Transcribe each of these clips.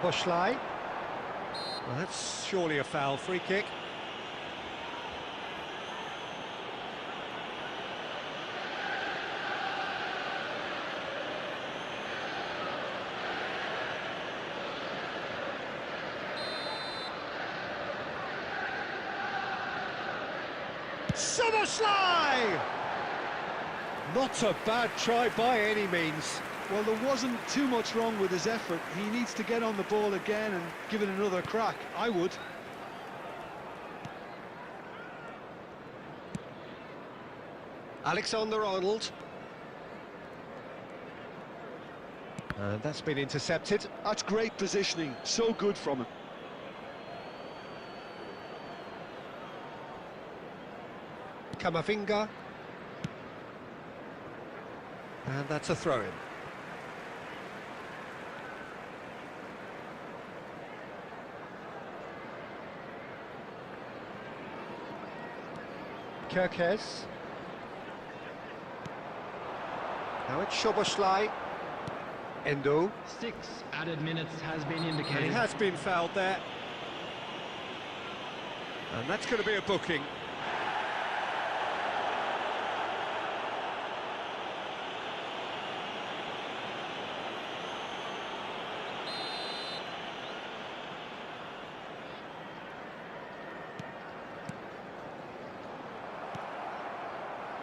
Bushley. Well, that's surely a foul. Free kick. Summerslide! Not a bad try by any means. Well, there wasn't too much wrong with his effort. He needs to get on the ball again and give it another crack. I would. Alexander-Arnold. And that's been intercepted. That's great positioning. So good from him. Kamavinga. And that's a throw-in. Kirkes. Now it's Szoboszlai. Endo. 6 added minutes has been indicated. And he has been fouled there. And that's going to be a booking.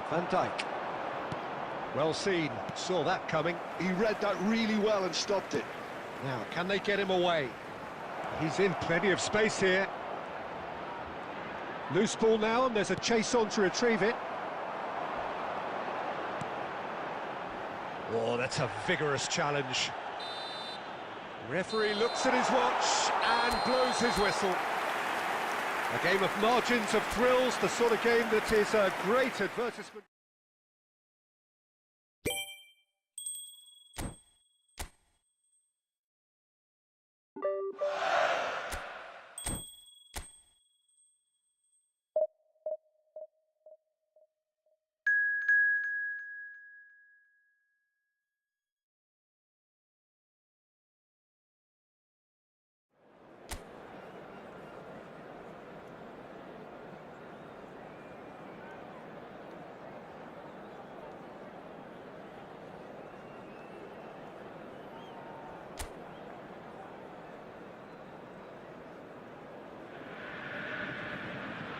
Van Dijk. Well seen, saw that coming. He read that really well and stopped it. Now, can they get him away? He's in plenty of space here. Loose ball now, and there's a chase on to retrieve it. Oh, that's a vigorous challenge. Referee looks at his watch and blows his whistle. A game of margins, of thrills, the sort of game that is a great advertisement.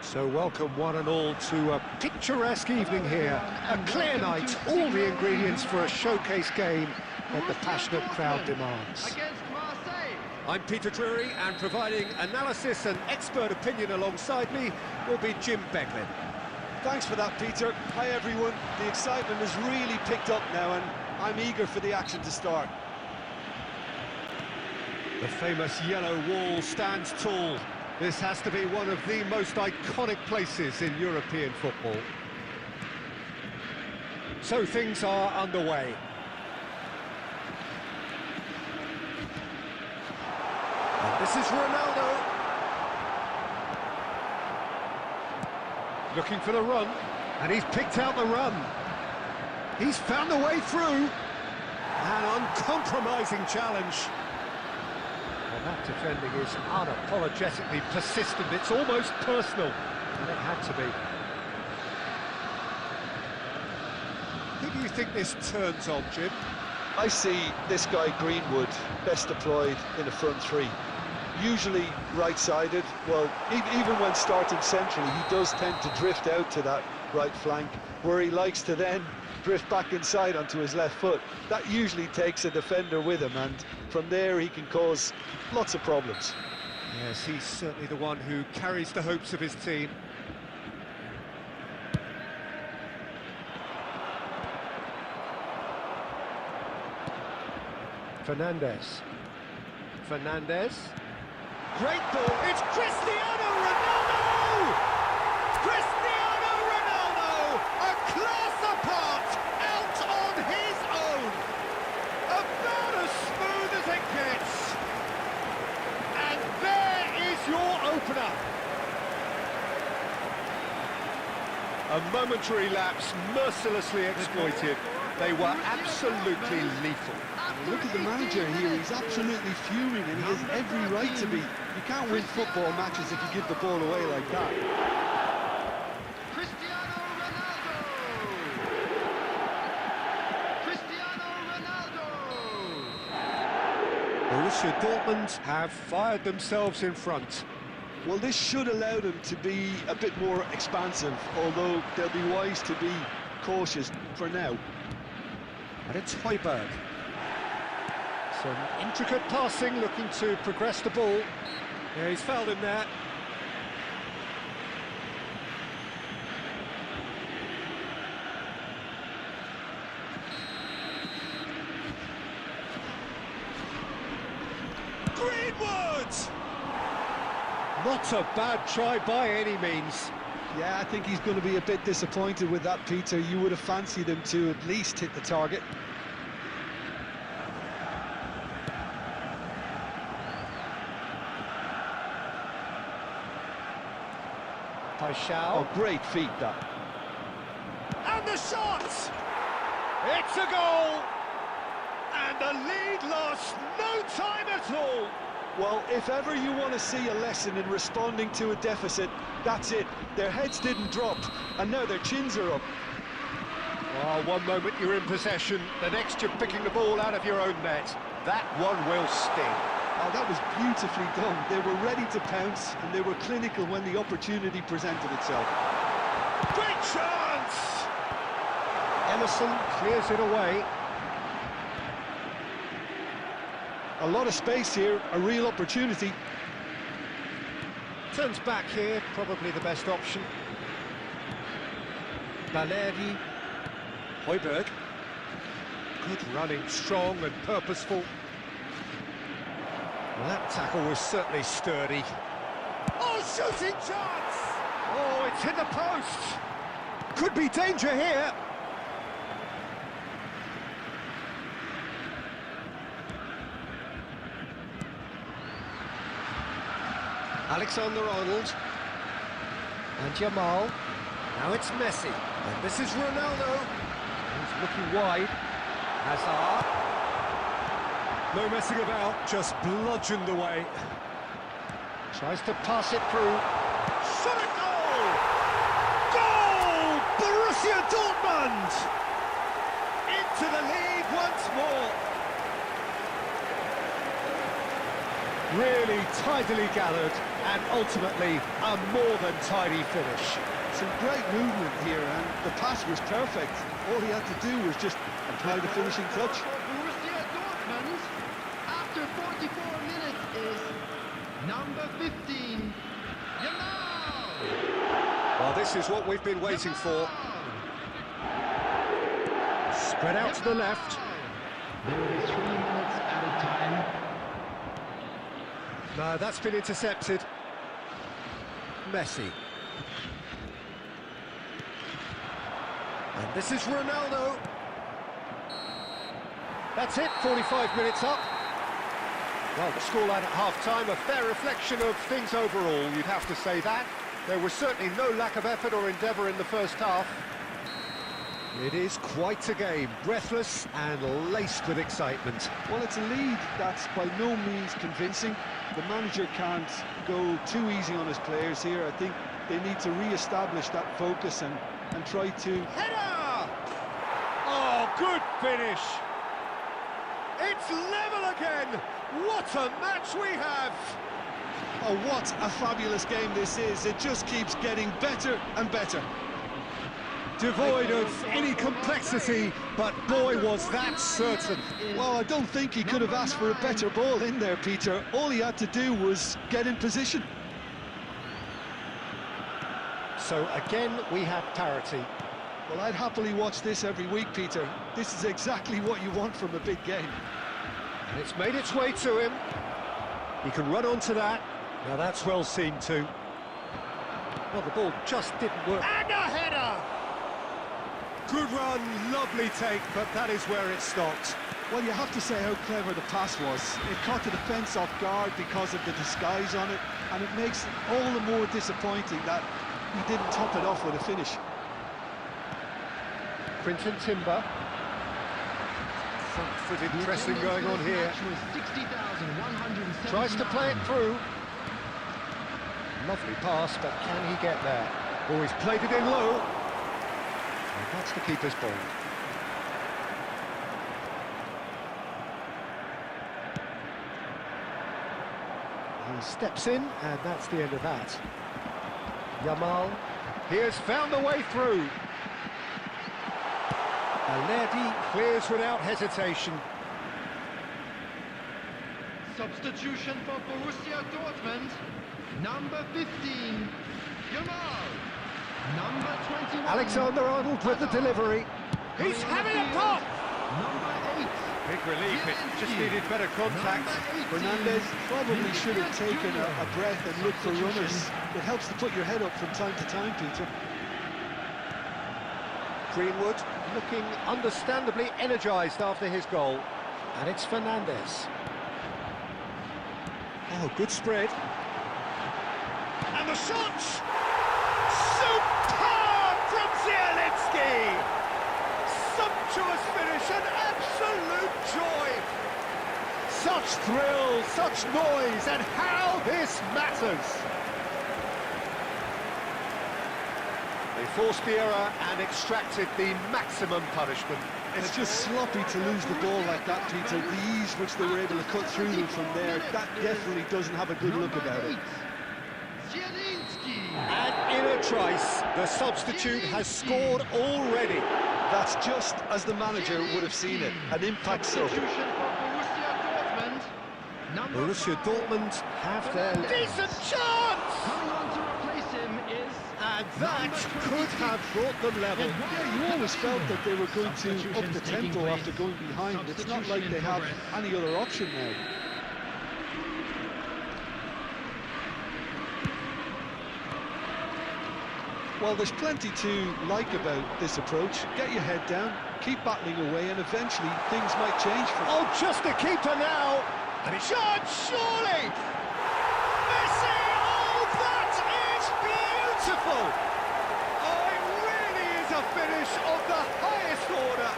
So welcome one and all to a picturesque evening here. A clear night, all the ingredients for a showcase game that the passionate crowd demands. I'm Peter Drury, and providing analysis and expert opinion alongside me will be Jim Beglin. Thanks for that, Peter. Hi, everyone. The excitement has really picked up now, and I'm eager for the action to start. The famous yellow wall stands tall. This has to be one of the most iconic places in European football. So things are underway. And this is Ronaldo. Looking for the run, and he's picked out the run. He's found the way through. An uncompromising challenge. Well, that defending is unapologetically persistent. It's almost personal, and it had to be. Who do you think this turns on, Jim? I see this guy Greenwood best deployed in a front three. Usually right-sided. Well, even when starting centrally, he does tend to drift out to that right flank, where he likes to then drift back inside onto his left foot. That usually takes a defender with him, and from there he can cause lots of problems. Yes, he's certainly the one who carries the hopes of his team. Fernandez. Great ball, it's Cristiano Ronaldo! Cristiano Ronaldo, a class apart, out on his own. About as smooth as it gets. And there is your opener. A momentary lapse, mercilessly exploited. They were absolutely lethal. Look at the manager here, he's absolutely fuming and he has every right to be. You can't win football matches if you give the ball away like that. Borussia Dortmund have fired themselves in front. Well, this should allow them to be a bit more expansive, although they'll be wise to be cautious for now. And it's Højbjerg. Some intricate passing, looking to progress the ball. Yeah, he's fouled him there. Greenwood! Not a bad try by any means. Yeah, I think he's going to be a bit disappointed with that, Peter. You would have fancied him to at least hit the target. Paixão. Oh, great feat, that. And the shot! It's a goal! And the lead lost no time at all! Well, if ever you want to see a lesson in responding to a deficit, that's it. Their heads didn't drop, and now their chins are up. Oh, one moment you're in possession, the next you're picking the ball out of your own net. That one will sting. Oh, that was beautifully done. They were ready to pounce, and they were clinical when the opportunity presented itself. Great chance! Emerson clears it away. A lot of space here, a real opportunity. Turns back here, probably the best option. Baleri. Højbjerg. Good running, strong and purposeful. Well, that tackle was certainly sturdy. Oh, shooting chance! Oh, it's hit the post! Could be danger here. Alexander-Arnold. And Jamal. Now it's Messi. And this is Ronaldo. He's looking wide. Hazard. No messing about, just bludgeoned away. Tries to pass it through. Shot at goal! Goal! Borussia Dortmund! Into the lead once more. Really tidily gathered, and ultimately a more than tidy finish. Some great movement here, and the pass was perfect. All he had to do was just apply the finishing touch. Borussia Dortmund, after 44 minutes, is number 15, Jamal. Well, this is what we've been waiting for. Spread out to the left. There will be 3 minutes at a time. No, that's been intercepted. Messi. And this is Ronaldo. That's it, 45 minutes up. Well, the scoreline at half-time, a fair reflection of things overall, you'd have to say that. There was certainly no lack of effort or endeavour in the first half. It is quite a game, breathless and laced with excitement. Well, it's a lead that's by no means convincing. The manager can't go too easy on his players here. I think they need to re-establish that focus and try to... Header! Oh, good finish! It's level again! What a match we have! Oh, what a fabulous game this is. It just keeps getting better and better. Devoid of any complexity, but boy, was that certain. Well, I don't think he could have asked for a better ball in there, Peter. All he had to do was get in position. So again, we have parity. Well, I'd happily watch this every week, Peter. This is exactly what you want from a big game. And it's made its way to him. He can run onto that. Now that's well seen too. Well, the ball just didn't work. And a header! Good run, lovely take, but that is where it stopped. Well, you have to say how clever the pass was. It caught the defence off guard because of the disguise on it, and it makes it all the more disappointing that he didn't top it off with a finish. Quinton Timber. Front-footed pressing going on here. 60,179. Tries to play it through. Lovely pass, but can he get there? Oh, he's played it in low. And that's the keeper's ball. He steps in, and that's the end of that. Yamal, he has found the way through. Alerdi clears without hesitation. Substitution for Borussia Dortmund. Number 15, Yamal. Number 21. Alexander-Arnold with the delivery. He's having a pop! Number 8. Big relief, it just needed better contact. Fernandez probably should have taken a breath and looked for runners. It helps to put your head up from time to time, Peter. Greenwood looking understandably energised after his goal. And it's Fernandez. Oh, good spread. And the shot! Superb from Zielinski! Sumptuous finish, an absolute joy! Such thrill, such noise, and how this matters! They forced the error and extracted the maximum punishment. It's just sloppy to lose the ball like that, Peter. The ease which they were able to cut through them from there, that definitely doesn't have a good look about it. And in a trice, the substitute has scored already. That's just as the manager would have seen it, an impact sub. Borussia Dortmund have their decent chance! Coming on to replace him is... And that could have brought them level. Yeah, you always felt that they were going to up the tempo after going behind. It's not like they have any other option now. Well, there's plenty to like about this approach. Get your head down, keep battling away, and eventually things might change for you. Oh, just a keeper now! And it's shot, surely! Messi! Oh, that is beautiful! Oh, it really is a finish of the highest order.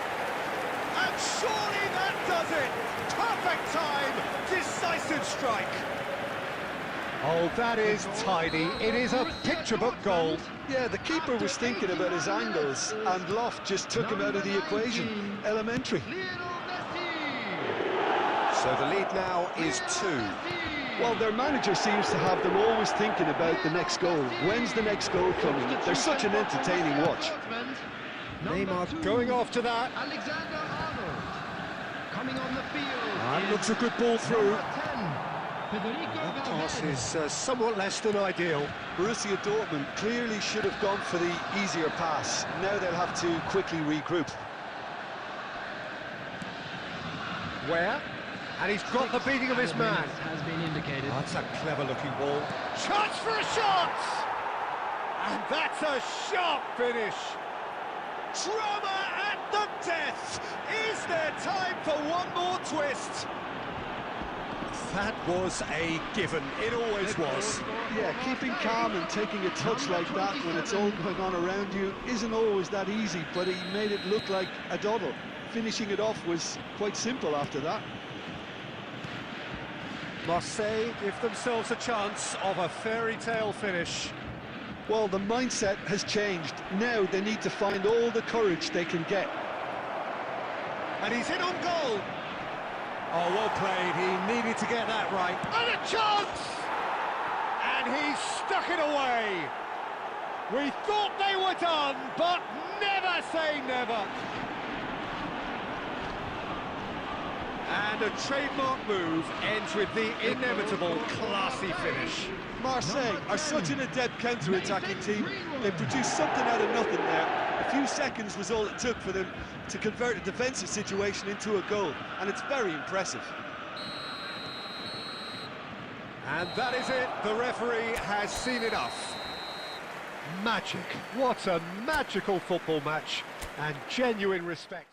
And surely that does it! Perfect time, decisive strike. Oh, that is tidy. It is a picture-book goal. Yeah, the keeper was thinking about his angles, and Loft just took him out of the equation. Elementary. So the lead now is 2. Well, their manager seems to have them always thinking about the next goal. When's the next goal coming? They're such an entertaining watch. Neymar going after that. Alexander-Arnold coming on the field. And looks a good ball through. Federico That pass is somewhat less than ideal. Borussia Dortmund clearly should have gone for the easier pass. Now they'll have to quickly regroup. Where? And he's got the beating of his man. Has been indicated. That's a clever-looking ball. Chance for a shot! And that's a sharp finish. Drama at the death. Is there time for one more twist? That was a given. It always was. Yeah, keeping calm and taking a touch like that when it's all going on around you isn't always that easy, but he made it look like a doddle. Finishing it off was quite simple after that. Marseille give themselves a chance of a fairy tale finish. Well, the mindset has changed. Now they need to find all the courage they can get. And he's in on goal. Oh, well played. He needed to get that right. And a chance! And he's stuck it away. We thought they were done, but never say never. And a trademark move ends with the inevitable classy finish. Marseille are such an adept counter-attacking team. They produced something out of nothing there. A few seconds was all it took for them to convert a defensive situation into a goal, and it's very impressive. And that is it. The referee has seen enough. Magic. What a magical football match, and genuine respect.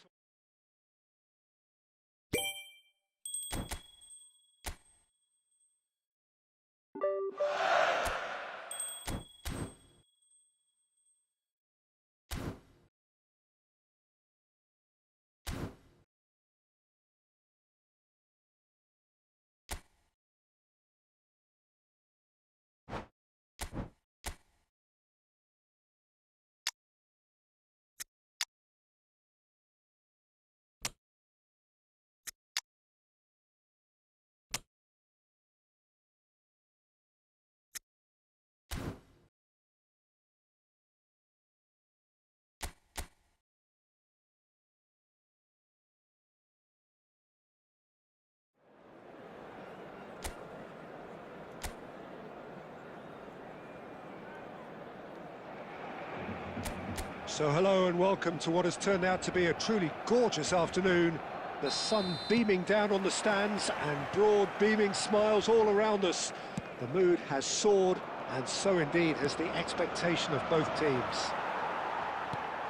So hello and welcome to what has turned out to be a truly gorgeous afternoon. The sun beaming down on the stands and broad beaming smiles all around us. The mood has soared, and so indeed has the expectation of both teams.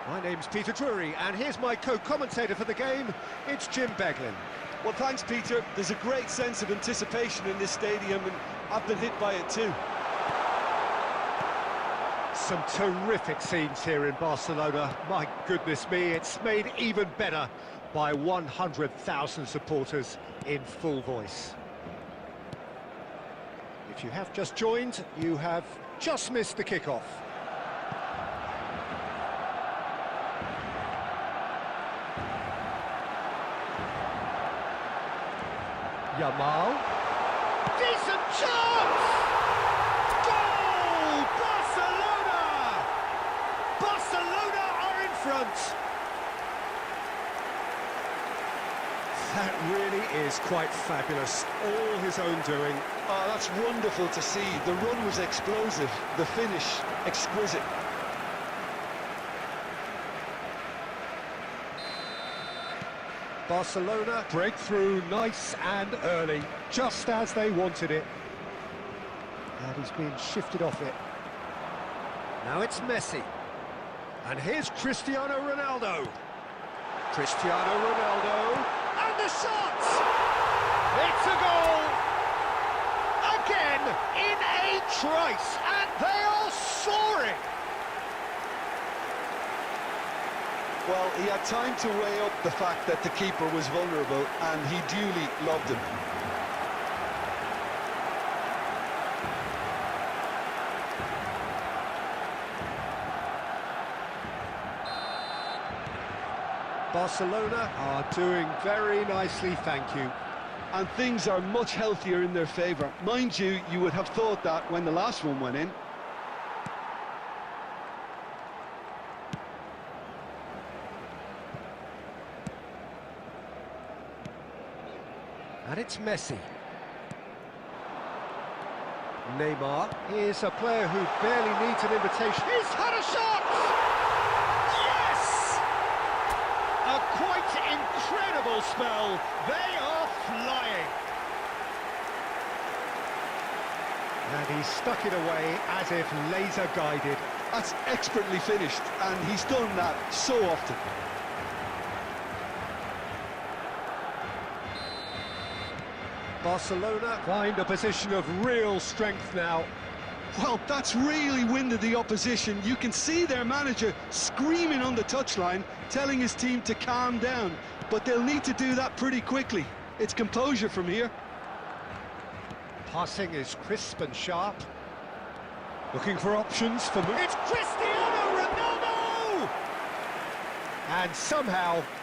My name's Peter Drury, and here's my co-commentator for the game, it's Jim Beglin. Well, thanks, Peter. There's a great sense of anticipation in this stadium, and I've been hit by it too. Some terrific scenes here in Barcelona. My goodness me, it's made even better by 100,000 supporters in full voice. If you have just joined, you have just missed the kickoff. Yamal. Decent chance! Goal! Barcelona! Barcelona are in front! That really is quite fabulous. All his own doing. Oh, that's wonderful to see. The run was explosive, the finish exquisite. Barcelona breakthrough nice and early, just as they wanted it. And he's been shifted off it. Now it's Messi. And here's Cristiano Ronaldo. Cristiano Ronaldo. And the shot! It's a goal! Again, in a trice, and they are soaring! Well, he had time to weigh up the fact that the keeper was vulnerable, and he duly loved him. Barcelona are doing very nicely, thank you. And things are much healthier in their favour. Mind you, you would have thought that when the last one went in. And it's Messi. Neymar is a player who barely needs an invitation. He's had a shot! Yes! A quite incredible spell. They are flying. And he stuck it away as if laser guided. That's expertly finished, and he's done that so often. Barcelona find a position of real strength now. Well, that's really winded the opposition. You can see their manager screaming on the touchline, telling his team to calm down. But they'll need to do that pretty quickly. It's composure from here. Passing is crisp and sharp. Looking for options for... It's Cristiano Ronaldo! And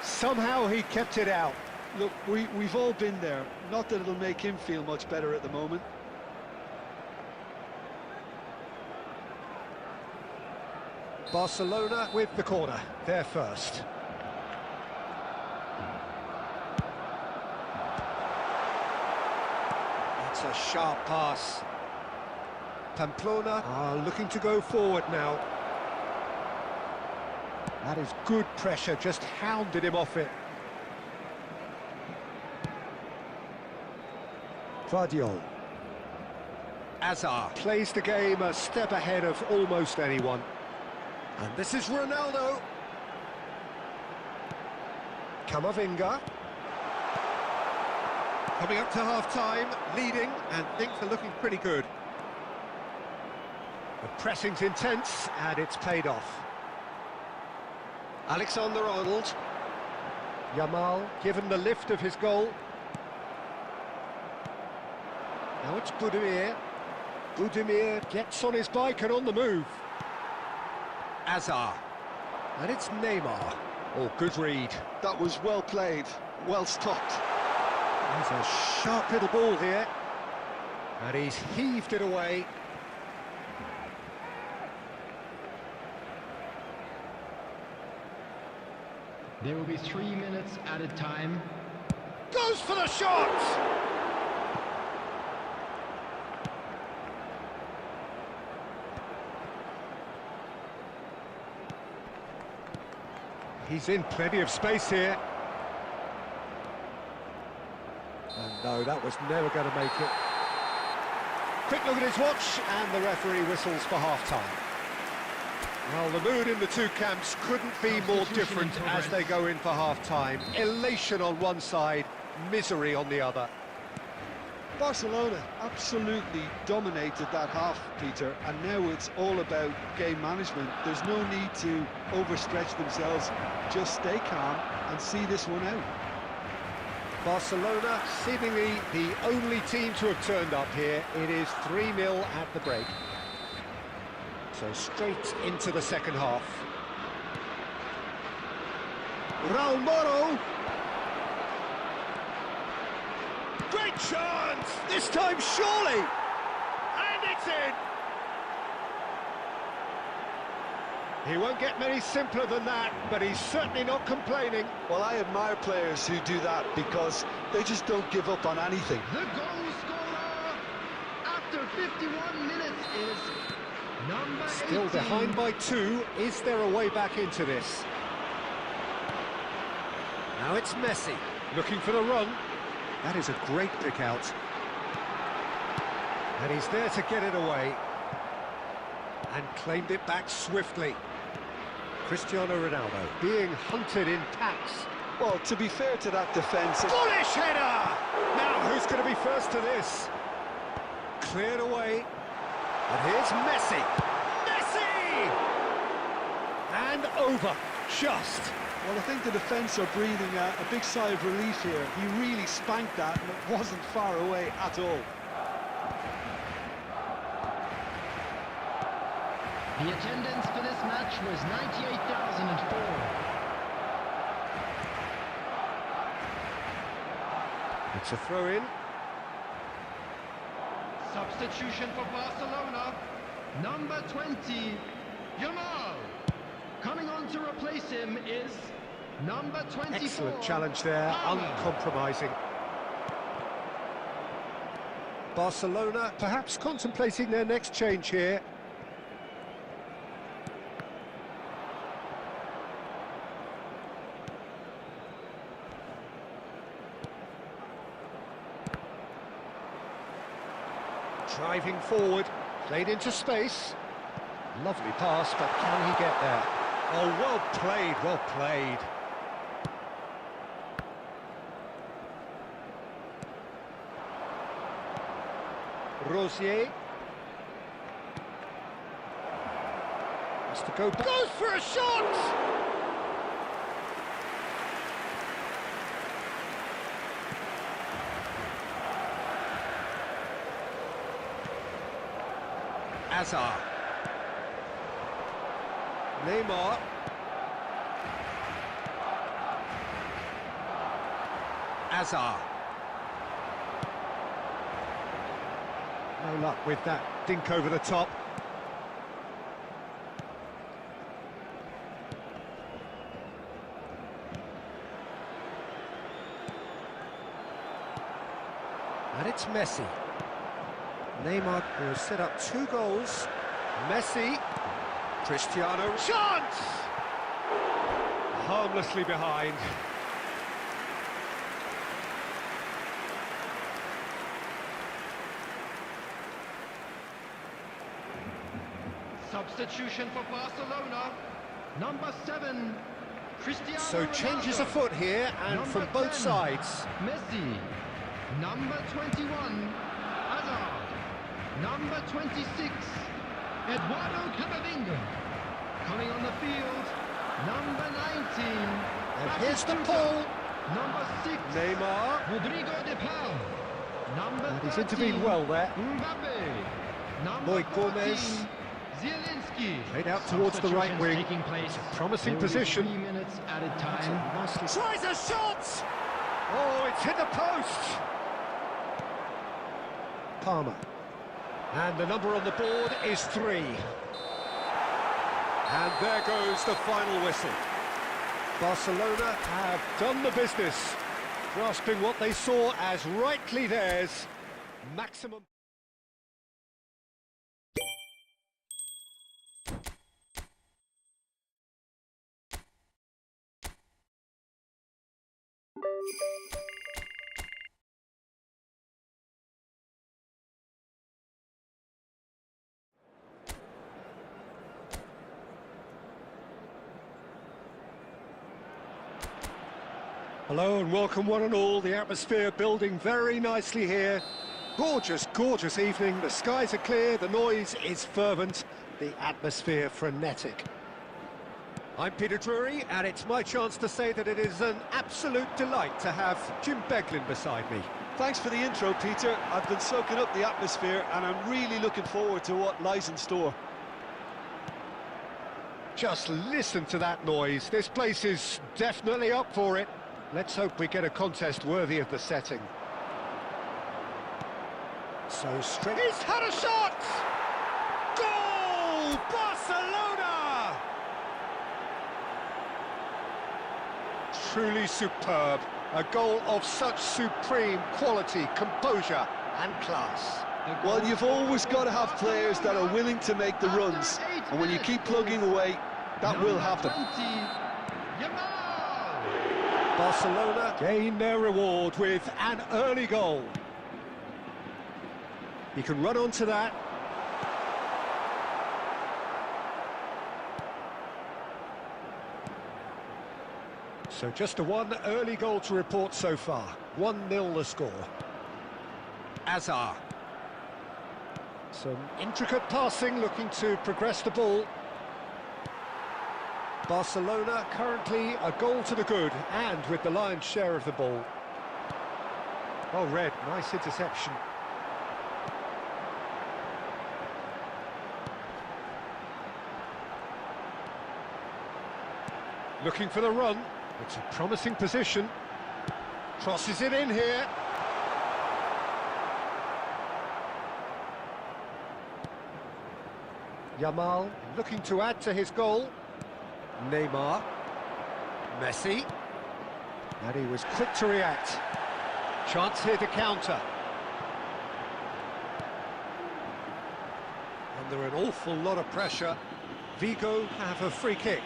somehow he kept it out. Look, we've all been there. Not that it'll make him feel much better at the moment. Barcelona with the corner, they're first. It's a sharp pass. Pamplona are looking to go forward now. That is good pressure, just hounded him off it. Guardiola. Hazard plays the game a step ahead of almost anyone. And this is Ronaldo. Camavinga. Coming up to half-time, leading, and things are looking pretty good. The pressing's intense, and it's paid off. Alexander-Arnold. Yamal given the lift of his goal. Now it's Budimir. Budimir gets on his bike and on the move. Hazard. And it's Neymar. Oh, good read. That was well played, well stopped. There's a sharp little ball here. And he's heaved it away. There will be 3 minutes added time. Goes for the shot! He's in plenty of space here. And no, that was never going to make it. Quick look at his watch, and the referee whistles for half-time. Well, the mood in the two camps couldn't be more different as they go in for half-time. Elation on one side, misery on the other. Barcelona absolutely dominated that half, Peter, and now it's all about game management. There's no need to overstretch themselves. Just stay calm and see this one out. Barcelona seemingly the only team to have turned up here. It is 3-0 at the break. So straight into the second half. Raul Moro. Great chance! This time surely! And it's in! He won't get many simpler than that, but he's certainly not complaining. Well, I admire players who do that because they just don't give up on anything. The goal scorer after 51 minutes is number 18. Still behind by 2. Is there a way back into this? Now it's Messi, looking for the run. That is a great pick out. And he's there to get it away. And claimed it back swiftly. Cristiano Ronaldo being hunted in packs. Well, to be fair to that defence... Bullish header! Now, who's going to be first to this? Cleared away. And here's Messi. Messi! And over. Just. Well, I think the defence are breathing a big sigh of relief here. He really spanked that, and it wasn't far away at all. The attendance for this match was 98,004. It's a throw-in. Substitution for Barcelona. Number 20, Yamal. Coming on to replace him is number 24. Excellent challenge there, uncompromising. Barcelona perhaps contemplating their next change here. Driving forward, played into space. Lovely pass, but can he get there? Oh, well played, well played. Rosier. Has to go, goes for a shot! Hazard. Neymar. Hazard. No luck with that dink over the top. And it's Messi. Neymar, who has set up 2 goals. Messi. Cristiano. Chance! Harmlessly behind. Substitution for Barcelona. Number 7, Cristiano So changes Ronaldo. afoot here, and Number from both 10, sides. Messi. Number 21, Hazard. Number 26, Eduardo Camavinga. Coming on the field, number 19. And here's the pull. Number 6, Neymar. Rodrigo de Paul. Number And he's 13, intervened well there. Mbappe. Number Lloyd 14, Gomez. Zielinski. Played out towards the right wing. Taking place. Promising Only position. 3 minutes at a time. Nicely. Tries a shot! Oh, it's hit the post! Palmer. And the number on the board is 3. And there goes the final whistle. Barcelona have done the business, grasping what they saw as rightly theirs. Maximum. Hello and welcome one and all. The atmosphere building very nicely here. Gorgeous, gorgeous evening. The skies are clear, the noise is fervent, the atmosphere frenetic. I'm Peter Drury, and it's my chance to say that it is an absolute delight to have Jim Beglin beside me. Thanks for the intro, Peter. I've been soaking up the atmosphere and I'm really looking forward to what lies in store. Just listen to that noise. This place is definitely up for it. Let's hope we get a contest worthy of the setting. So straight. He's had a shot! Goal! Barcelona! Truly superb. A goal of such supreme quality, composure and class. Well, you've always got to have players that are willing to make the runs, and when you keep plugging away, that will happen. Barcelona gain their reward with an early goal. He can run onto that. So just a one early goal to report so far. 1-0 the score. Azar. Some intricate passing, looking to progress the ball. Barcelona currently a goal to the good, and with the lion's share of the ball. Oh, Red, nice interception. Looking for the run. It's a promising position. Crosses it in here. Yamal looking to add to his goal. Neymar. Messi. And he was quick to react. Chance here to counter. Under an awful lot of pressure. Vigo have a free kick.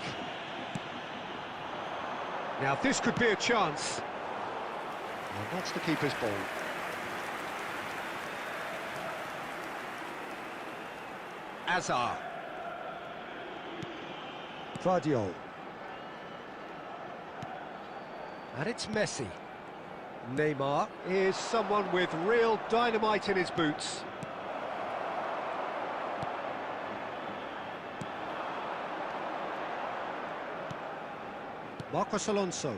Now this could be a chance. And that's the keeper's ball. Azar. Vardiol. And it's Messi. Neymar is someone with real dynamite in his boots. Marcos Alonso.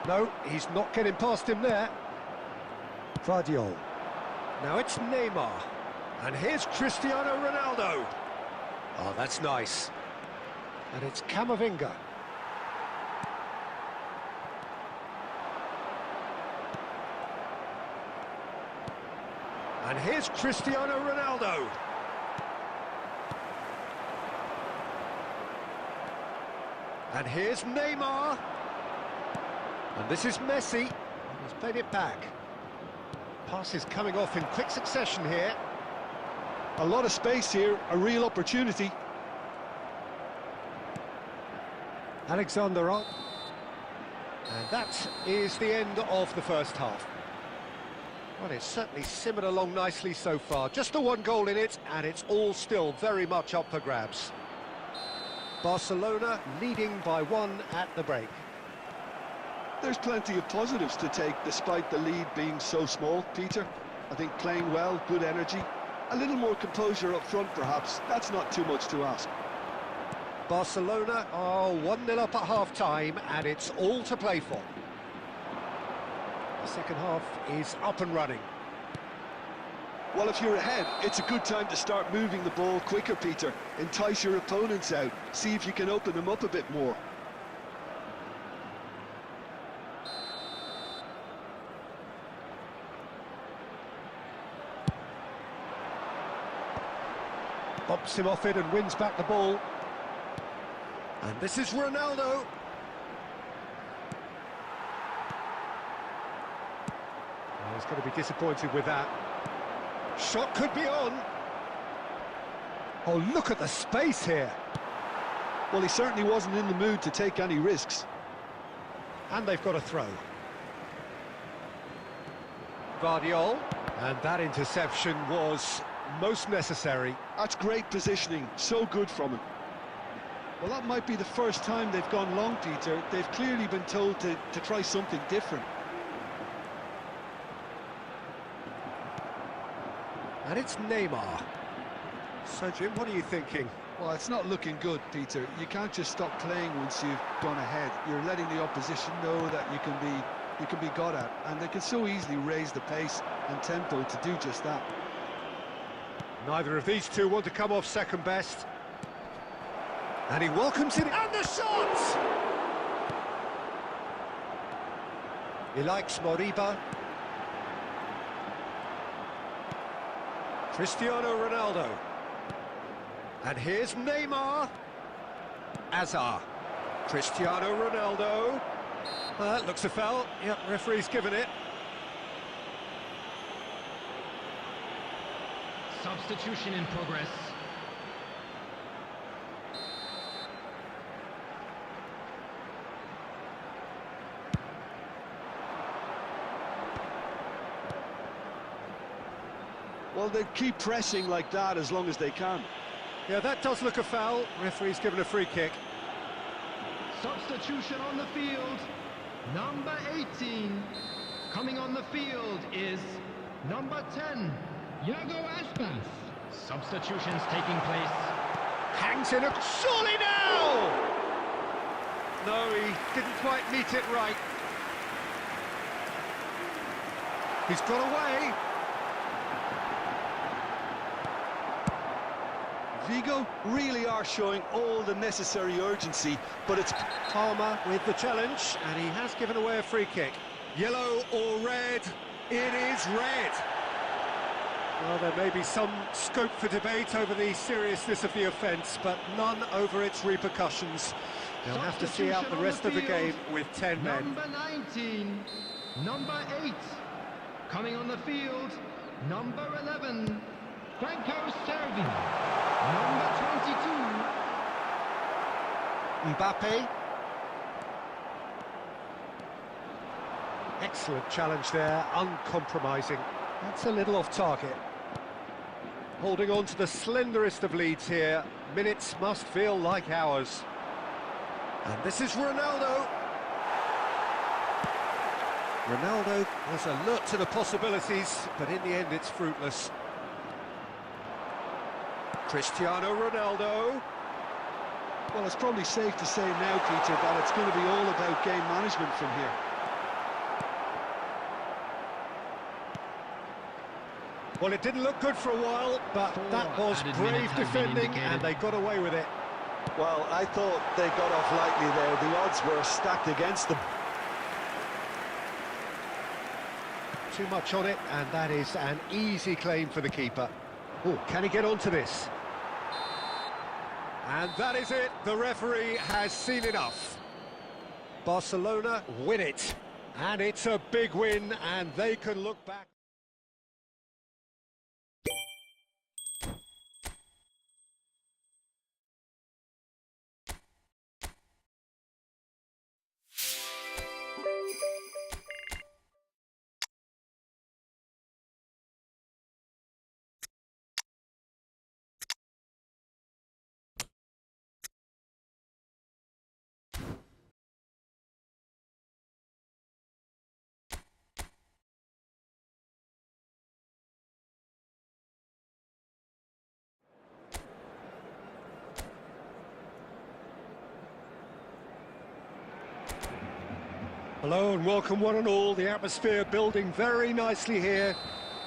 No, he's not getting past him there. Vardiol. Now it's Neymar. And here's Cristiano Ronaldo. Oh, that's nice. And it's Camavinga. And here's Cristiano Ronaldo. And here's Neymar. And this is Messi. He's played it back. Passes coming off in quick succession here. A lot of space here, a real opportunity. Alexander-Arnold. And that is the end of the first half. Well, it's certainly simmered along nicely so far. Just the one goal in it, and it's all still very much up for grabs. Barcelona leading by one at the break. There's plenty of positives to take despite the lead being so small, Peter. I think playing well, good energy, a little more composure up front perhaps. That's not too much to ask. Barcelona are 1-0 up at half-time, and it's all to play for. The second half is up and running. Well, if you're ahead, it's a good time to start moving the ball quicker, Peter. Entice your opponents out. See if you can open them up a bit more. Bumps him off it and wins back the ball. And this is Ronaldo. Oh, he's going to be disappointed with that. Shot could be on. Oh, look at the space here. Well, he certainly wasn't in the mood to take any risks. And they've got a throw. Vardiol. And that interception was most necessary. That's great positioning, so good from him. Well, that might be the first time they've gone long, Peter. They've clearly been told to try something different. And it's Neymar. So, Jim, what are you thinking? Well, it's not looking good, Peter. You can't just stop playing once you've gone ahead. You're letting the opposition know that you can be got at, and they can so easily raise the pace and tempo to do just that. Neither of these two want to come off second best. And he welcomes it, and the shot! He likes Moriba. Cristiano Ronaldo. And here's Neymar. Azar. Cristiano Ronaldo. That looks a foul. Yep, referee's given it. Substitution in progress. Well, they keep pressing like that as long as they can. Yeah, that does look a foul. Referee's given a free kick. Substitution on the field. Number 18. Coming on the field is number 10, Iago Aspas. Substitutions taking place. Hangs in a... Surely now! No, he didn't quite meet it right. He's got away. Vigo really are showing all the necessary urgency, but it's... Palmer with the challenge, and he has given away a free kick. Yellow or red? It is red. Well, there may be some scope for debate over the seriousness of the offence, but none over its repercussions. They'll have to see out the rest of the game with 10 men. Number 19, number 8. Coming on the field, number 11, Franco Servi. Number 22. Mbappe. Excellent challenge there, uncompromising. That's a little off target. Holding on to the slenderest of leads here. Minutes must feel like hours. And this is Ronaldo. Ronaldo was alert to the possibilities, but in the end it's fruitless. Cristiano Ronaldo. Well, it's probably safe to say now, Peter, that it's going to be all about game management from here. Well, it didn't look good for a while, but that was brave defending, and they got away with it. Well, I thought they got off lightly there. The odds were stacked against them. Too much on it, and that is an easy claim for the keeper. Oh, can he get onto this? And that is it. The referee has seen enough. Barcelona win it. And it's a big win, and they can look back. Hello and welcome one and all. The atmosphere building very nicely here.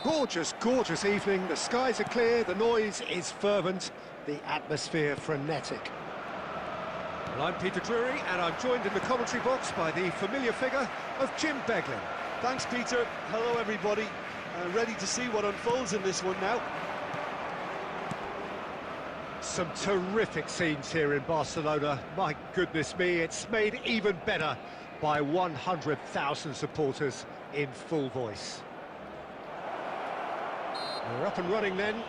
Gorgeous, gorgeous evening. The skies are clear, the noise is fervent, the atmosphere frenetic. Well, I'm Peter Drury and I'm joined in the commentary box by the familiar figure of Jim Beglin. Thanks, Peter. Hello, everybody. Ready to see what unfolds in this one now. Some terrific scenes here in Barcelona. My goodness me, it's made even better by 100,000 supporters in full voice. We're up and running then.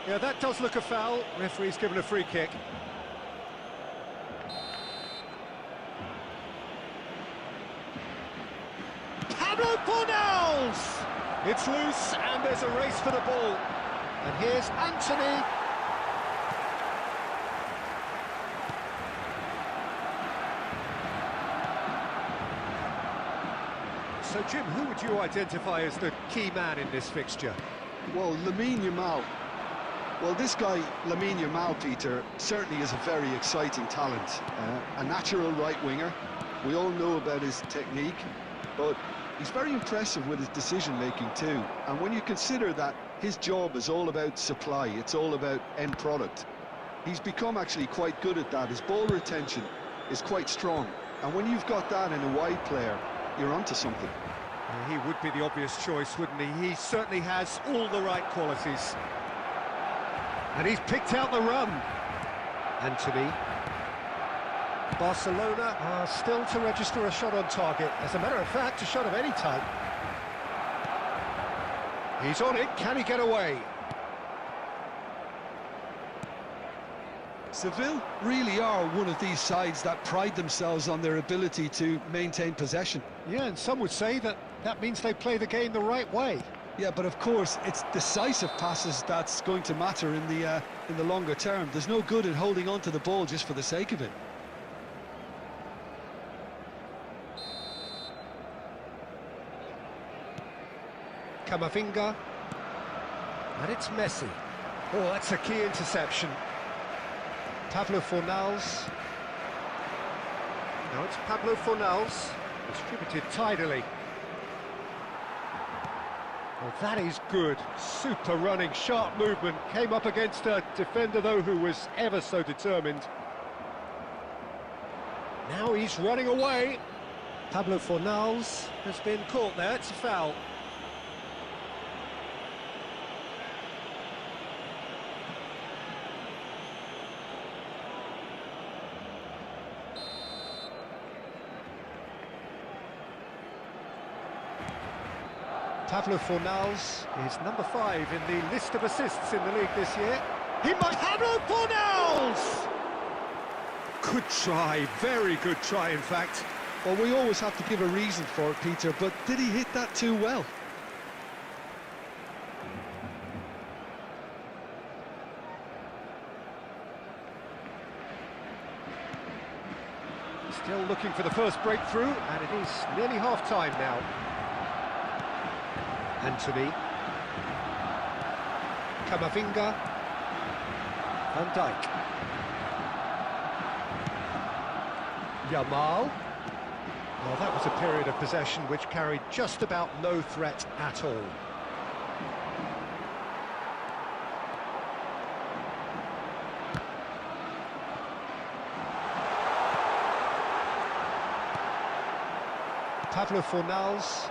Yeah, that does look a foul. Referee's given a free kick. Pablo Fornals! It's loose and there's a race for the ball. And here's Anthony. So, Jim, who would you identify as the key man in this fixture? Well, Lamine Yamal. Well, this guy, Lamine Yamal, Peter, certainly is a very exciting talent. A natural right winger. We all know about his technique, but he's very impressive with his decision-making too. And when you consider that his job is all about supply, it's all about end product, he's become actually quite good at that. His ball retention is quite strong. And when you've got that in a wide player, you're onto something. He would be the obvious choice, wouldn't he? He certainly has all the right qualities. And he's picked out the run. Anthony. Barcelona are still to register a shot on target. As a matter of fact, a shot of any type. He's on it. Can he get away? Seville really are one of these sides that pride themselves on their ability to maintain possession. Yeah, and some would say that means they play the game the right way. Yeah, but of course, it's decisive passes that's going to matter in the longer term. There's no good in holding on to the ball just for the sake of it. Camavinga. And it's Messi. Oh, that's a key interception. Pablo Fornals. Now it's Pablo Fornals. Distributed tidily. Well, that is good. Super running, sharp movement. Came up against a defender, though, who was ever so determined. Now he's running away. Pablo Fornals has been caught there. It's a foul. Pablo Fornals is number 5 in the list of assists in the league this year. He might... Pablo Fornals! Good try, very good try, in fact. Well, we always have to give a reason for it, Peter, but did he hit that too well? Still looking for the first breakthrough, and it is nearly half-time now. Anthony. Camavinga. Van Dijk. Yamal. Well, that was a period of possession which carried just about no threat at all. Pablo Fornals.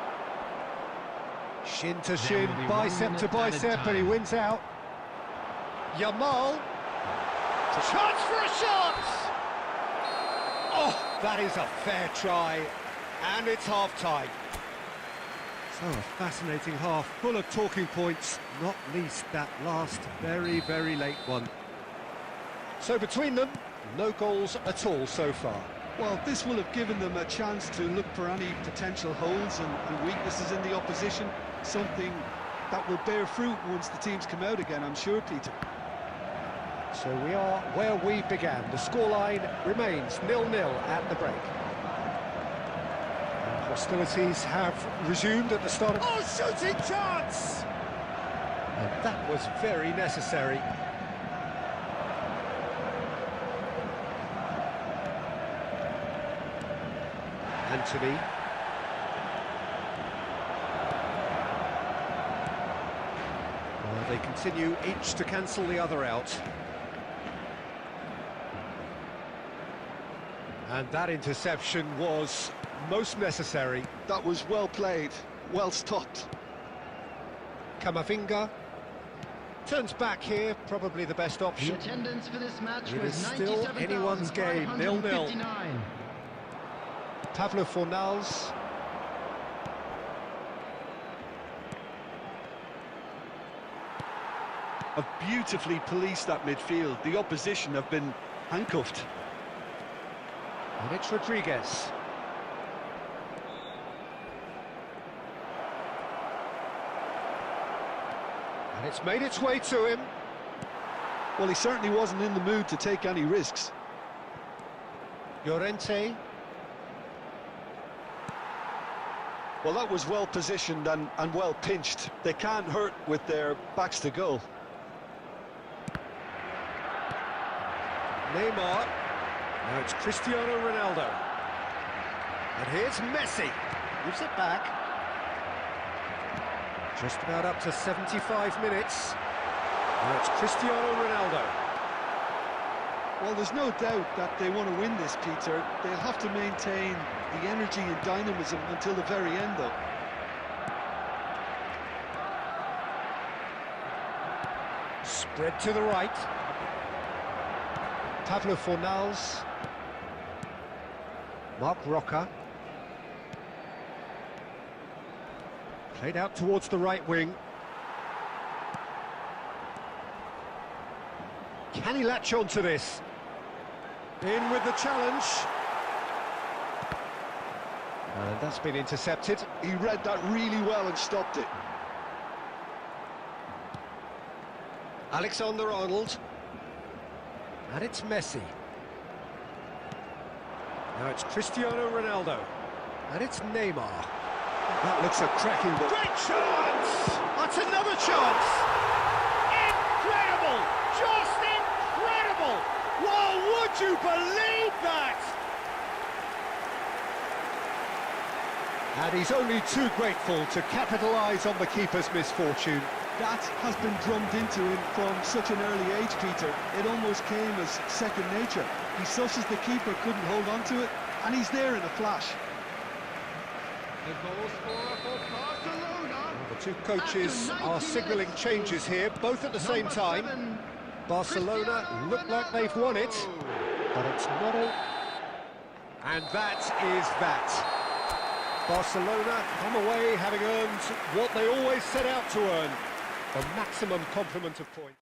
Shin to shin, bicep to bicep, and he wins out. Yamal. Chance for a shot! Oh, that is a fair try, and it's half-time. So a fascinating half, full of talking points, not least that last very, very late one. So between them, no goals at all so far. Well, this will have given them a chance to look for any potential holes and weaknesses in the opposition, something that will bear fruit once the teams come out again, I'm sure, Peter. So we are where we began. The scoreline remains 0-0 at the break. And hostilities have resumed at the start of... Oh, shooting chance! And that was very necessary. Anthony. Well, they continue each to cancel the other out. And that interception was most necessary. That was well played, well stopped. Camavinga turns back here, probably the best option. The attendance for this match It was is still anyone's game, 0-0. Pablo Fornals. Have beautifully policed that midfield. The opposition have been handcuffed. And it's Rodriguez. And it's made its way to him. Well, he certainly wasn't in the mood to take any risks. Llorente. Well, that was well positioned and well pinched. They can't hurt with their backs to goal. Neymar. Now it's Cristiano Ronaldo. And here's Messi. Gives it back. Just about up to 75 minutes. Now it's Cristiano Ronaldo. Well, there's no doubt that they want to win this, Peter. They'll have to maintain the energy and dynamism until the very end, though. Spread to the right. Pablo Fornals. Mark Roca. Played out towards the right wing. Can he latch on to this? In with the challenge. And that's been intercepted. He read that really well and stopped it. Alexander-Arnold. And it's Messi. Now it's Cristiano Ronaldo. And it's Neymar. That looks a cracking ball. Great chance! That's another chance! Incredible! Just incredible! Well, would you believe that? And he's only too grateful to capitalise on the keeper's misfortune. That has been drummed into him from such an early age, Peter. It almost came as second nature. He susses the keeper couldn't hold on to it, and he's there in a flash. The goal scorer for Barcelona. The two coaches are signalling changes here, both at the same time. Barcelona look like they've won it, but it's not all. And that is that. Barcelona come away having earned what they always set out to earn, the maximum complement of points.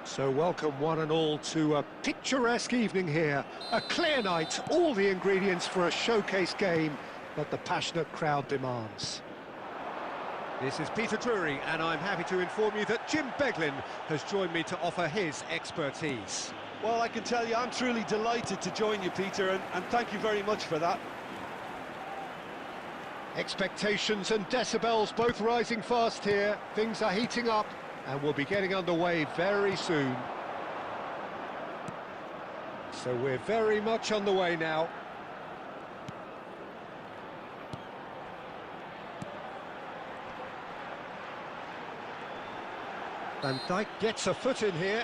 So welcome one and all to a picturesque evening here. A clear night, all the ingredients for a showcase game that the passionate crowd demands. This is Peter Drury, and I'm happy to inform you that Jim Beglin has joined me to offer his expertise. Well, I can tell you I'm truly delighted to join you, Peter, and thank you very much for that. Expectations and decibels both rising fast here. Things are heating up, and we'll be getting underway very soon. So we're very much on the way now. Van Dijk gets a foot in here.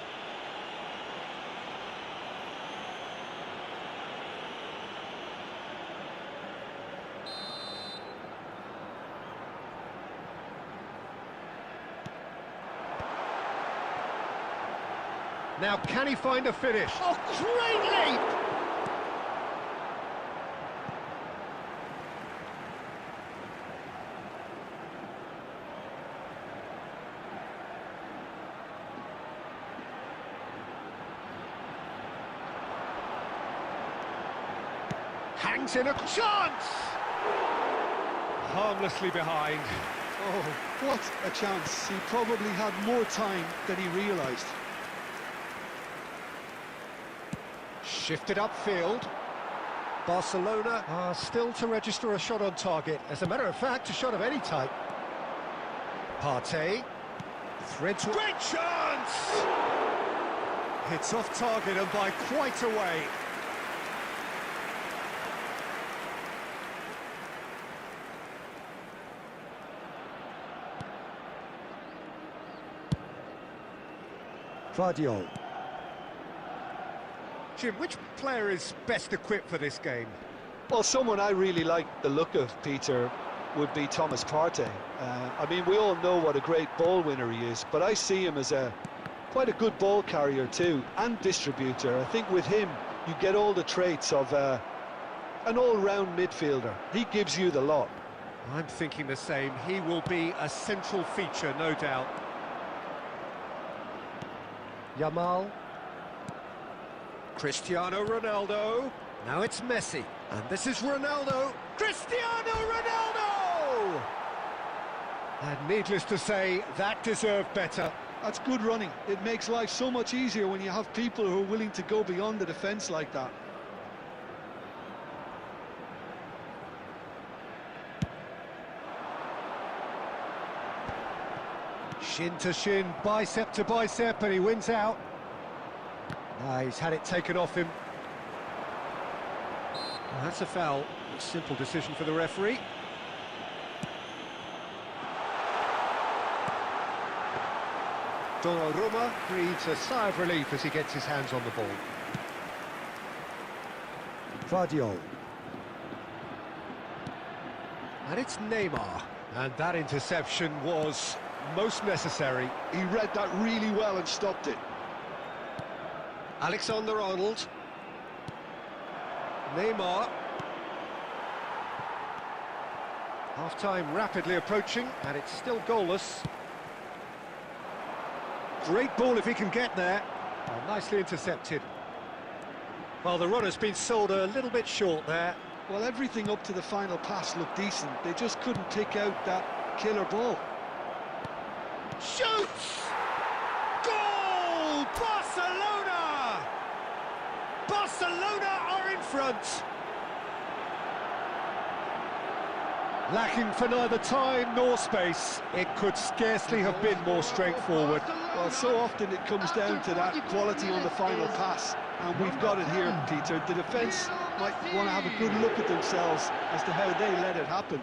Now, can he find a finish? Oh, great leap! Hangs in a chance! Harmlessly behind. Oh, what a chance. He probably had more time than he realised. Shifted upfield. Barcelona are still to register a shot on target. As a matter of fact, a shot of any type. Partey. Threads. Great chance! It's off target and by quite a way. Vardiol. Jim, which player is best equipped for this game? Well, someone I really like the look of, Peter, would be Thomas Partey. I mean, we all know what a great ball winner he is, but I see him as quite a good ball carrier too, and distributor. I think with him, you get all the traits of an all-round midfielder. He gives you the lot. I'm thinking the same. He will be a central feature, no doubt. Yamal. Cristiano Ronaldo. Now it's Messi. And this is Ronaldo. Cristiano Ronaldo! And needless to say, that deserved better. That's good running. It makes life so much easier when you have people who are willing to go beyond the defence like that. Shin to shin, bicep to bicep, and he wins out. He's had it taken off him. That's a foul. A simple decision for the referee. Donnarumma breathes a sigh of relief as he gets his hands on the ball. Vardiol. And it's Neymar. And that interception was most necessary. He read that really well and stopped it. Alexander-Arnold. Neymar. Half-time rapidly approaching, and it's still goalless. Great ball if he can get there. Oh, nicely intercepted. Well, the runner's been sold a little bit short there. Well, everything up to the final pass looked decent. They just couldn't pick out that killer ball. Shoots! Goal! Barcelona! Barcelona are in front. Lacking for neither time nor space. It could scarcely have been more straightforward. Well, so often it comes down to that quality on the final pass, and we've got it here, Peter. The defence might want to have a good look at themselves as to how they let it happen.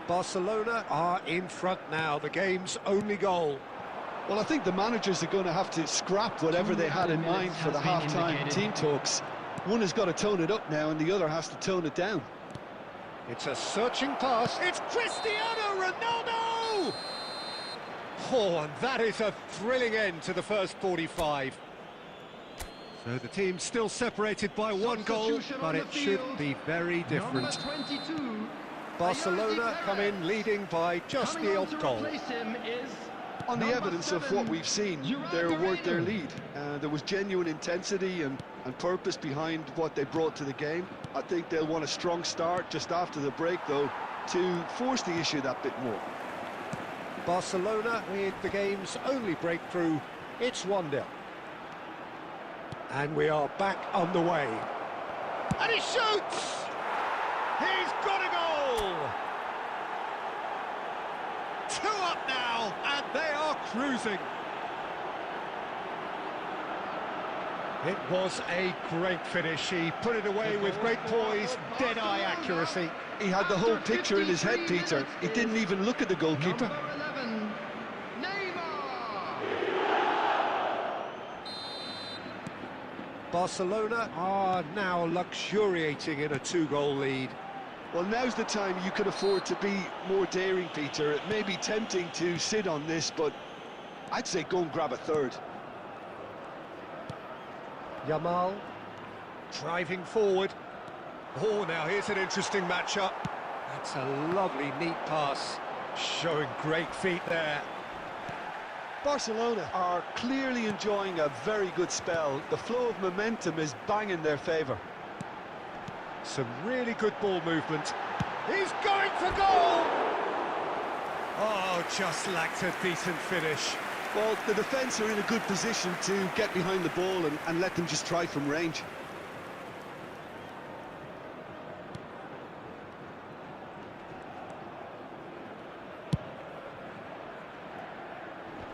Barcelona are in front now, the game's only goal. Well, I think the managers are going to have to scrap whatever they had in mind for the half-time team talks. One has got to tone it up now, and the other has to tone it down. It's a searching pass. It's Cristiano Ronaldo! Oh, and that is a thrilling end to the first 45. So the team's still separated by one goal, but it should be very different. Barcelona come in leading by just the odd goal. On the evidence of what we've seen, they're worth their lead. There was genuine intensity and purpose behind what they brought to the game. I think they'll want a strong start just after the break, though, to force the issue that bit more. Barcelona with the game's only breakthrough. It's 1-0. And we are back on the way. And he shoots! He's got a goal! 2 up now, and they are cruising. It was a great finish. He put it away with great poise, dead-eye accuracy. He had the whole picture in his head, Peter. He didn't even look at the goalkeeper. Barcelona are now luxuriating in a 2-goal lead. Well, now's the time you can afford to be more daring, Peter. It may be tempting to sit on this, but I'd say go and grab a third. Yamal driving forward. Oh, now here's an interesting matchup. That's a lovely, neat pass, showing great feet there. Barcelona are clearly enjoying a very good spell. The flow of momentum is bang in their favour. Some really good ball movement. He's going for goal! Oh, just lacked a decent finish. Well, the defence are in a good position to get behind the ball and let them just try from range.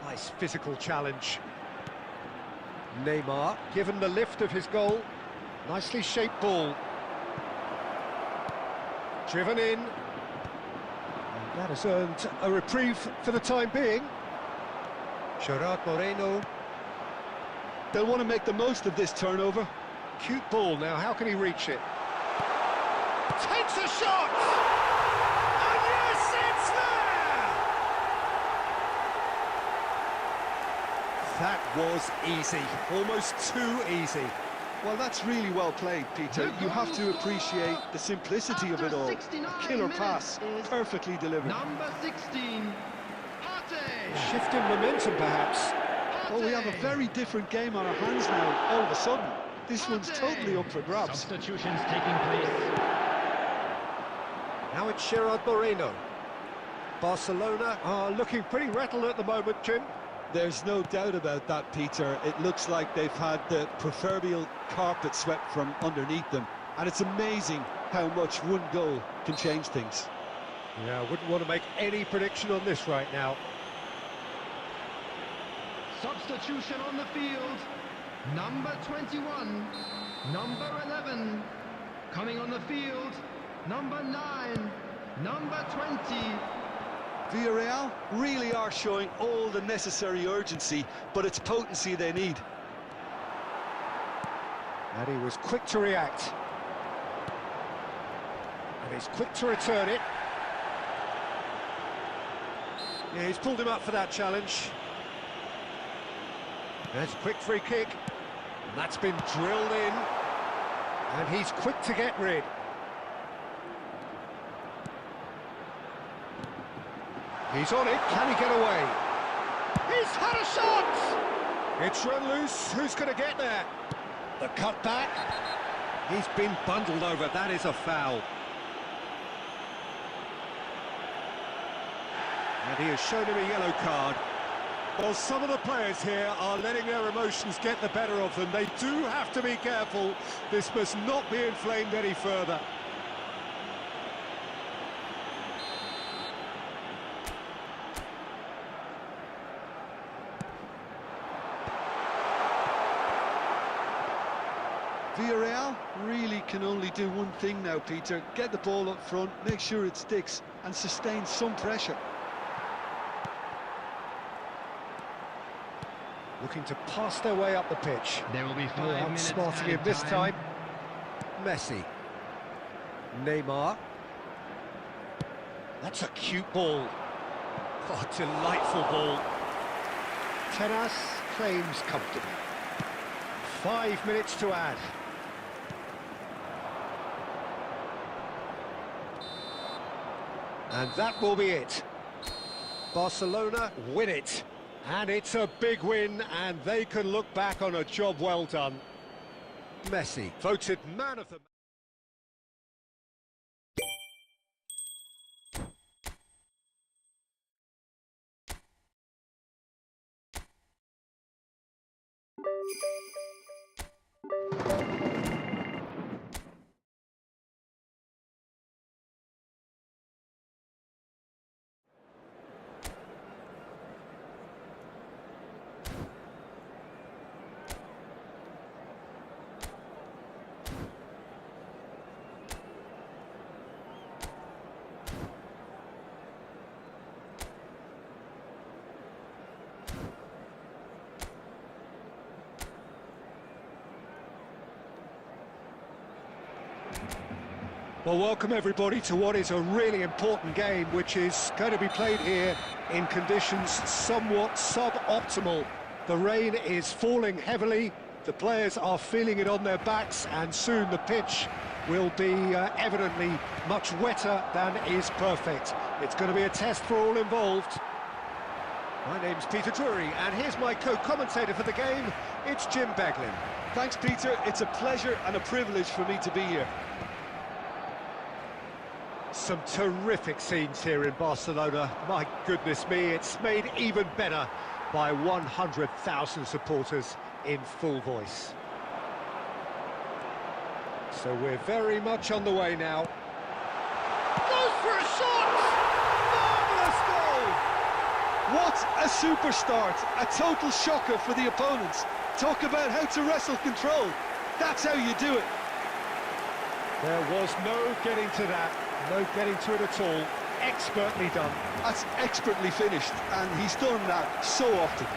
Nice physical challenge. Neymar, given the lift of his goal. Nicely shaped ball. Driven in. And that has earned a reprieve for the time being. Gerard Moreno. They'll want to make the most of this turnover. Cute ball now, how can he reach it? Takes a shot! And yes, it's there! That was easy, almost too easy. Well, that's really well played, Peter. You have to appreciate the simplicity of it all. A killer pass, perfectly delivered. Number 16, Partey. Shifting momentum, perhaps. Well, we have a very different game on our hands now, all of a sudden. This one's totally up for grabs. Substitutions taking place. Now it's Gerard Moreno. Barcelona are looking pretty rattled at the moment, Jim. There's no doubt about that, Peter. It looks like they've had the proverbial carpet swept from underneath them. And it's amazing how much one goal can change things. Yeah, I wouldn't want to make any prediction on this right now. Substitution on the field. Number 21, number 11. Coming on the field, number 9, number 20. Villarreal really are showing all the necessary urgency, but it's potency they need. And he was quick to react. And he's quick to return it. Yeah, he's pulled him up for that challenge. There's a quick free kick. And that's been drilled in. And he's quick to get rid. He's on it, can he get away? He's had a shot! It's run loose, who's going to get there? The cut back. He's been bundled over, that is a foul. And he has shown him a yellow card. Well, some of the players here are letting their emotions get the better of them. They do have to be careful. This must not be inflamed any further. Villarreal really can only do one thing now, Peter. Get the ball up front, make sure it sticks, and sustain some pressure. Looking to pass their way up the pitch. There will be 5 minutes outsmarting him this time. Messi. Neymar. That's a cute ball. Oh, delightful ball. Tenas claims comfortably. 5 minutes to add. And that will be it. Barcelona win it. And it's a big win, and they can look back on a job well done. Messi, voted man of the match. Well, welcome everybody to what is a really important game, which is going to be played here in conditions somewhat suboptimal. The rain is falling heavily, the players are feeling it on their backs, and soon the pitch will be evidently much wetter than is perfect. It's going to be a test for all involved. My name's Peter Drury, and here's my co-commentator for the game, it's Jim Beglin. Thanks, Peter. It's a pleasure and a privilege for me to be here. Some terrific scenes here in Barcelona. My goodness me, it's made even better by 100,000 supporters in full voice. So we're very much on the way now. Goes for a shot! Marvellous goal! What a super start! A total shocker for the opponents. Talk about how to wrestle control. That's how you do it. There was no getting to that. No getting to it at all. expertly done. That's expertly finished, and he's done that so often.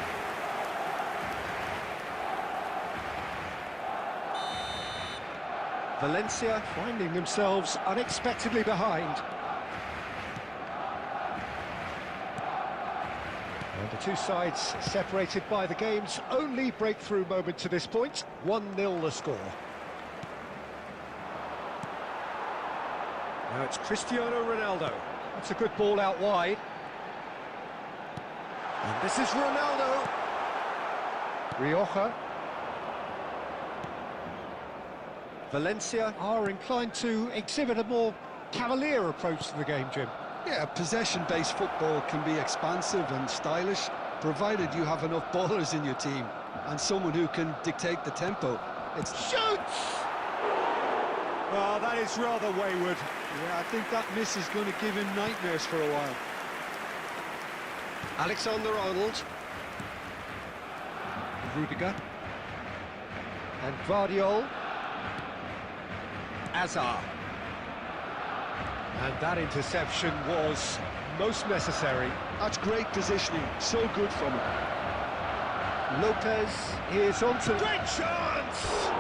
Valencia finding themselves unexpectedly behind. And the two sides separated by the game's only breakthrough moment to this point. 1-0 the score. Now it's Cristiano Ronaldo. That's a good ball out wide. And this is Ronaldo. Rioja. Valencia are inclined to exhibit a more cavalier approach to the game, Jim. Yeah, possession-based football can be expansive and stylish, provided you have enough ballers in your team and someone who can dictate the tempo. It's Shoots! Well, that is rather wayward. Yeah, I think that miss is going to give him nightmares for a while. Alexander-Arnold. Rudiger. And Guardiola. Azar. And that interception was most necessary. That's great positioning, so good from him. Lopez is on to... Great chance!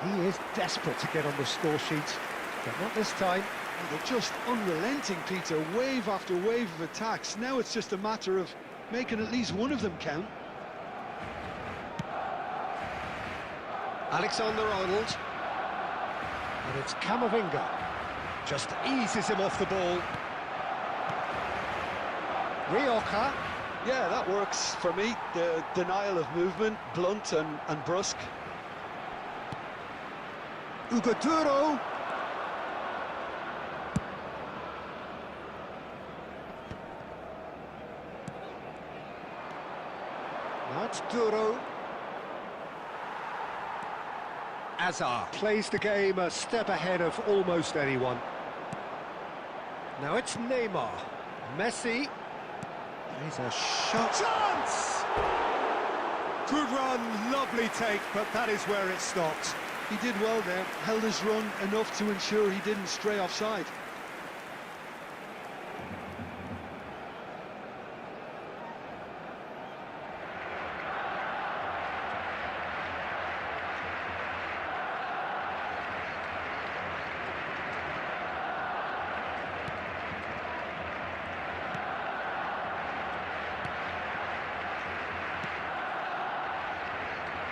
He is desperate to get on the score sheet, but not this time. And they're just unrelenting, Peter, wave after wave of attacks. Now it's just a matter of making at least one of them count. Alexander-Arnold. And it's Camavinga. Just eases him off the ball. Rioja. Yeah, that works for me. The denial of movement, blunt and brusque. Ugaduro. That's Duro. Azar plays the game a step ahead of almost anyone. Now it's Neymar. Messi. There's a shot. Chance! Good run, lovely take, but that is where it stopped. He did well there, held his run enough to ensure he didn't stray offside.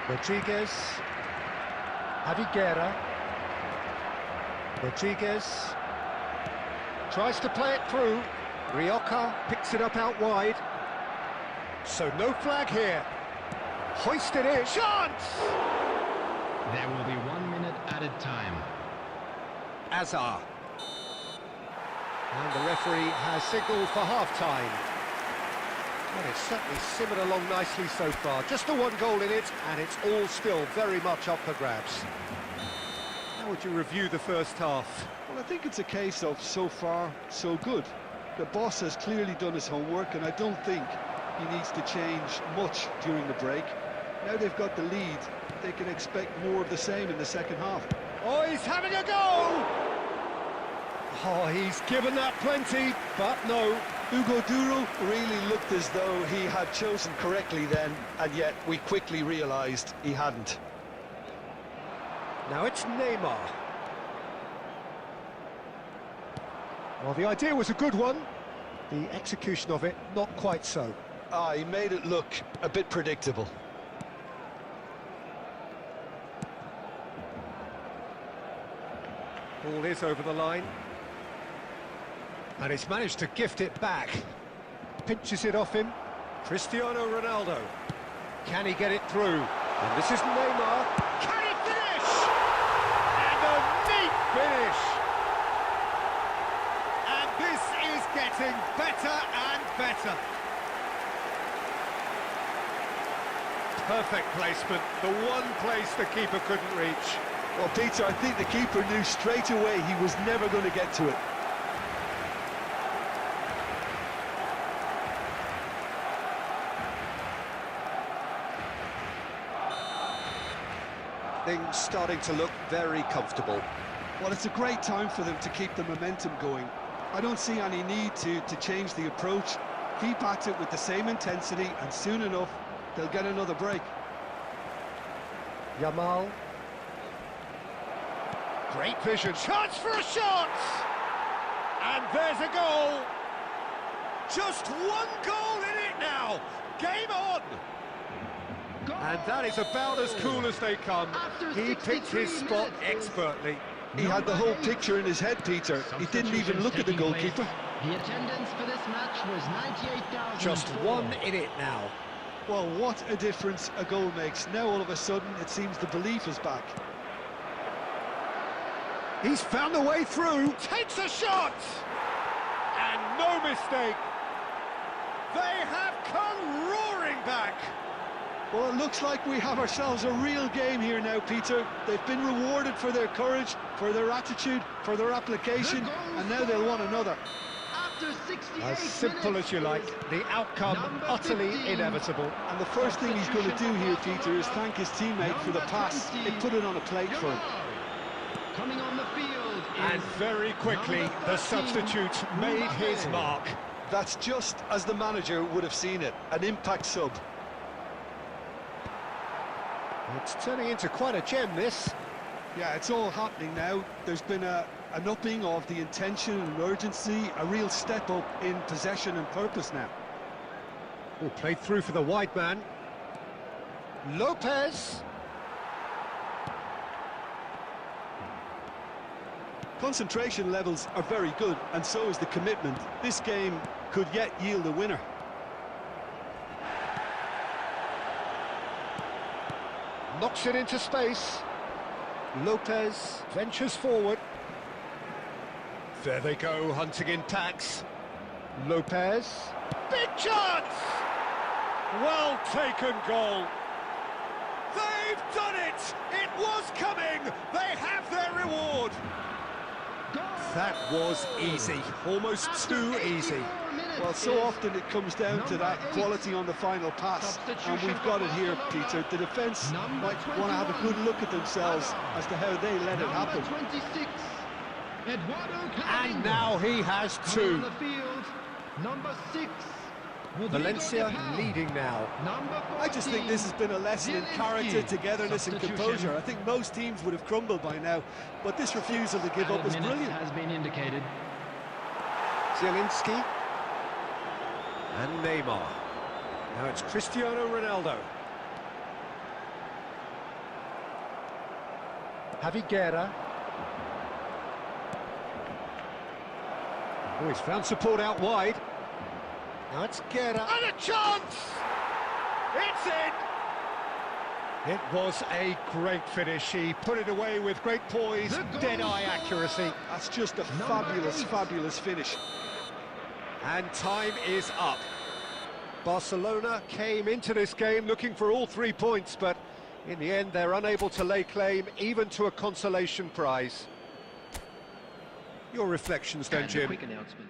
Rodriguez. Javiguera. Rodriguez. Tries to play it through. Rioja picks it up out wide. So no flag here. Hoisted in. Chance! There will be 1 minute added time. Azar. And the referee has signalled for half-time. Well, it's certainly simmered along nicely so far. Just the one goal in it, and it's all still very much up for grabs. How would you review the first half? Well, I think it's a case of so far, so good. The boss has clearly done his homework, and I don't think he needs to change much during the break. Now they've got the lead, they can expect more of the same in the second half. Oh, he's having a go! Oh, he's given that plenty, but no. Ugaduro really looked as though he had chosen correctly then, and yet we quickly realised he hadn't. Now it's Neymar. Well, the idea was a good one. The execution of it, not quite so. He made it look a bit predictable. Ball is over the line. And he's managed to gift it back. Pinches it off him. Cristiano Ronaldo. Can he get it through? And this is Neymar. Can he finish? And a neat finish. And this is getting better and better. Perfect placement. The one place the keeper couldn't reach. Well, Peter, I think the keeper knew straight away he was never going to get to it. Things starting to look very comfortable. Well, it's a great time for them to keep the momentum going. I don't see any need to change the approach. Keep at it with the same intensity, and soon enough, they'll get another break. Yamal. Great vision. Chance for a shot! And there's a goal. Just one goal in it now. Game on. And that is about as cool as they come. He picked his spot expertly. He had the whole picture in his head, Peter. He didn't even look at the goalkeeper. The attendance for this match was 98,000. Just one in it now. Well, what a difference a goal makes. Now all of a sudden it seems the belief is back. He's found the way through. Takes a shot. And no mistake. They have come roaring back. Well, it looks like we have ourselves a real game here now, Peter. They've been rewarded for their courage, for their attitude, for their application, and now they'll want another. As simple as you like, the outcome utterly inevitable. And the first thing he's going to do here, Peter, is thank his teammate for the pass. They put it on a plate for him. Coming on the field and very quickly, the substitute made his mark. That's just as the manager would have seen it, an impact sub. It's turning into quite a gem, this. Yeah, it's all happening now. There's been an upping of the intention and urgency, a real step up in possession and purpose now. Oh, played through for the wide man. Lopez. Concentration levels are very good, and so is the commitment. This game could yet yield a winner. Knocks it into space. Lopez ventures forward. There they go, hunting in tacks. Lopez. Big chance! Well taken goal. They've done it! It was coming! They have their reward! That was easy, almost too easy. Well, so often it comes down to that quality on the final pass, and we've got it here, Peter. The defence might want to have a good look at themselves as to how they let it happen. And now he has two. Number 6. Valencia leading now. I just think this has been a lesson in character, togetherness and composure. I think most teams would have crumbled by now, but this refusal to give up is brilliant. Has been indicated. Zielinski. And Neymar. Now it's Cristiano Ronaldo. Javi Guerra. Oh, he's found support out wide. Now it's Guerra. And a chance! It's in! It was a great finish. He put it away with great poise, dead-eye accuracy. That's just a fabulous, fabulous finish. And time is up. Barcelona came into this game looking for all 3 points, but in the end they're unable to lay claim even to a consolation prize. Your reflections then, Jim? Quick announcement.